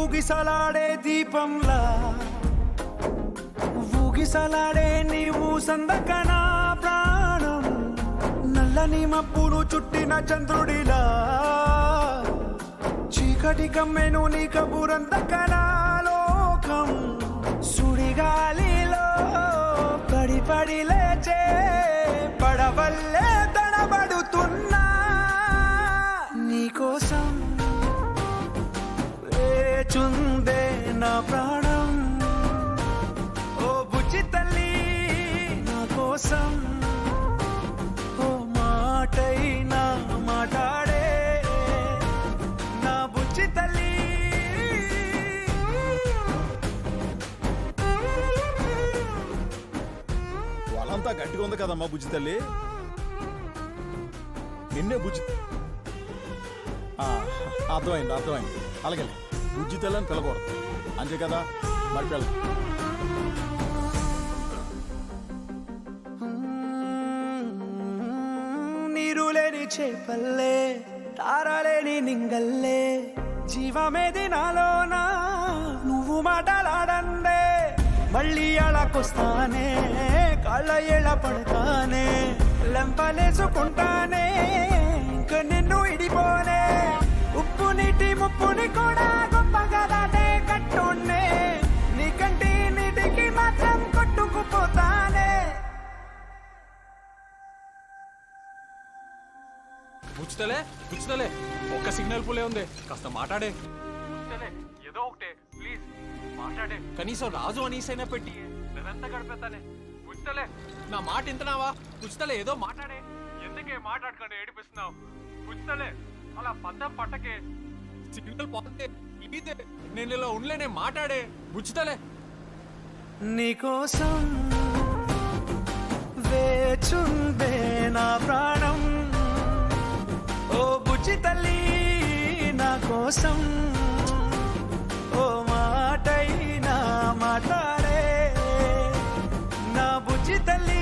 ఊగిసలాడే దీపంలా ఊగిసలాడే నీవు సందకనా ప్రాణం నల్లని మబ్బులు చుట్టిన చంద్రుడిలా చీకటి కమ్మెను నీ కబురందకనా లోకం సుడిగాలిలో పడి పడి లేచే పడవల్లే తడబడుతున్నా నీకోసం వేచుందే నా ప్రాణం ఓ బుజ్జి తల్లి నా కోసం ఓ మాటైనా మాట్లాడే నా బుజ్జి తల్లి. వాళ్ళంతా గట్టిగా ఉంది కదమ్మా బుజ్జి తల్లి, నిన్నే బుజ్జి. అర్థమైంది అర్థమైంది. అలాగే బుజ్జి తల్లి అని పిలకూడదు అంతే కదా, మరి పిల్ల. నీరు లేని చేపల్లే తారలేని నింగల్లే జీవమేది నాలోనా నువ్వు మాటలాడందే మళ్ళీ అళకొస్తానే కాళ్ళ ఎళ పడతానే లెంపలేసుకుంటానే ఇంక నిన్ను ఇడిపోనే ఉప్పు నీటి ముప్పుని కూడా గొప్పగా దాటే కట్టునే నీ కంటి నీటికి మాత్రం కొట్టుకుపోతానే. పుచ్చుతలే ఒక్క సిగ్నల్ పులే ఉంది, కాస్త మాట్లాడే. ఏదో ఒకటే ప్లీజ్ మాట్లాడే, కనీసం రాజు అనీసైనా పెట్టి నేనంతా గడిపెత్తానే. పుచ్చుతలే నా మాట ఇంతనావా? పుచ్చుతలే ఏదో మాట్లాడే. ఎందుకే మాట్లాడకుండా ఏడిపిస్తున్నావు? పుచ్చుతలే అలా పద్దం పట్టకే, సిగ్నల్ పోతే ఇదే నేను ఇలా ఉండలేనే. మాట్లాడే బుచ్చుతలే. నీకోసం వేచుందే నా ప్రాణం ఓ బుజ్జి తల్లి నా కోసం ఓ మాటైనా మాట్లాడే నా బుజ్జి తల్లి.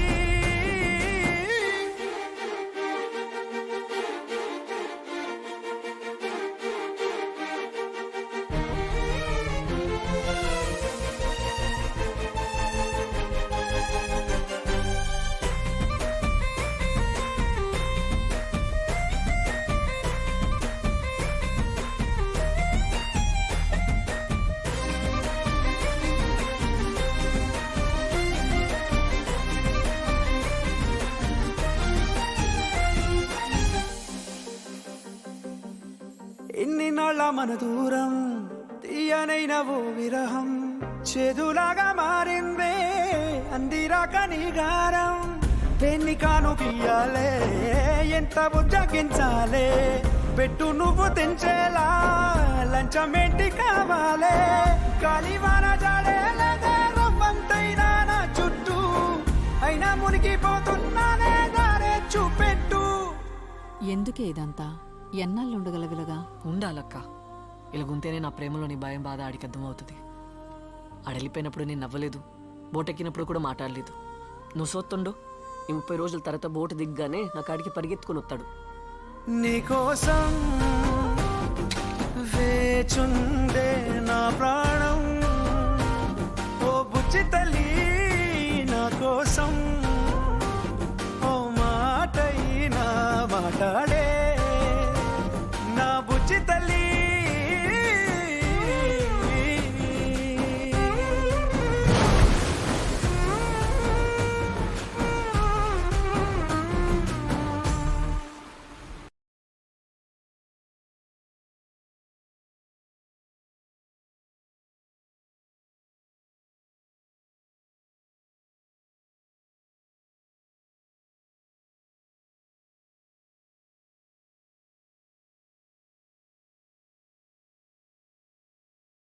ఎన్ని నాళ్ళ మన దూరం తీయనైన ఓ విరహం చేదులాగా మారిందే అందిరాక నీ గారం పెన్ని కాను పియ్యాలే ఎంత బుజ్జగించాలే పెట్టు నువ్వు తెంచేలా లంచమేంటి కావాలే కాలివాన జాడేలదే రవ్వంతైనా నా చుట్టూ అయినా మునిగిపోతున్నానే దారే చూపెట్టు. ఎందుకే ఇదంతా? ఎన్నాళ్ళు ఉండగలవిలగా? ఉండాలక్క, ఇలాగుంటేనే నా ప్రేమలోని భయం బాధ ఆడికి అర్థమవుతుంది. ఆడెళ్ళిపోయినప్పుడు నేను నవ్వలేదు, బోటెక్కినప్పుడు కూడా మాట్లాడలేదు. నువ్వు సోత్తుండు ఈ 30 రోజుల తర్వాత బోటు దిగ్గానే నా కాడికి పరిగెత్తుకుని వస్తాడు. నీకోసం వేచుందే నా ప్రాణం ఓ బుజ్జి తల్లి నా కోసం